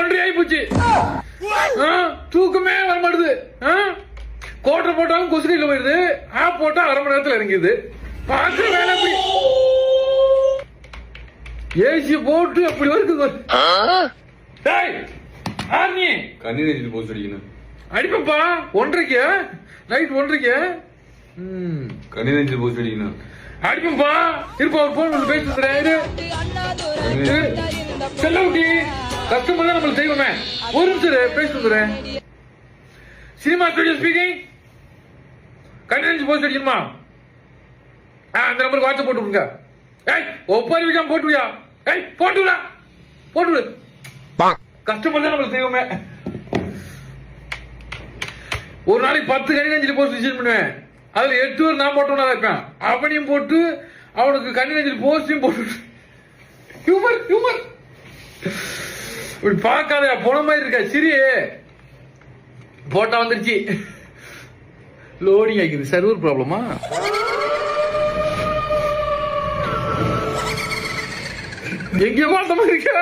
1:30 ஆகி போச்சு. தூக்கமே வர மாட்டுது. கோட்டை போட்டாலும் கொசுக்கையில போயிருது. ஆப் போட்டா 1/2 மணி நேரத்துல இறங்கிது. பாக்குற வேலை அப்படி ஏசி போட்டு அப்படி வருது. கண்ணி நெஞ்சில் போஸ்ட் அடிக்கணும். அடிப்பப்பா 1:30 நைட் 1:30 கண்ணி நெஞ்சில் போஸ்ட் அடிக்கணும். அடிப்பப்பா இருப்பா ஒரு போன் வந்து பேசுறேன். செல்லவுட்டி கஸ்டமர் தான் நம்மளுக்கு தெய்வமே. ஒரு நிமிஷம் பேசி வந்துடுறேன். Cinema studio speaking. கண்ணி நெஞ்சு போஸ்ட் அடிக்கணுமா? அந்த நம்பருக்கு வாட்ஸ்அப் போட்டு விடுங்க. ஒப்பாரி வைக்காம போட்டு வியா. போட்டு விடா போட்டு விடு. கஸ்டமர் தான் நம்மளுக்கு தெய்வமே. ஒரு நாளைக்கு 10 கண்ணி நெஞ்சில் போஸ்ட் டிசைன் பண்ணுவேன். அதுல 8 பேர் நான் போட்டோம்னா இருப்பேன். அவனையும் போட்டு அவனுக்கு கண்ணி நெஞ்சில் போஸ்டையும் போட்டு ஹியூமர் ஹியூமர் இப்படி பார்க்காத போன மாதிரி இருக்கா. சிரி போட்டா வந்துருச்சு. லோடிங் ஆகிக்குது. சர்வர் ப்ராப்ளமா? எங்கேயோ பார்த்த மாதிரி இருக்கா.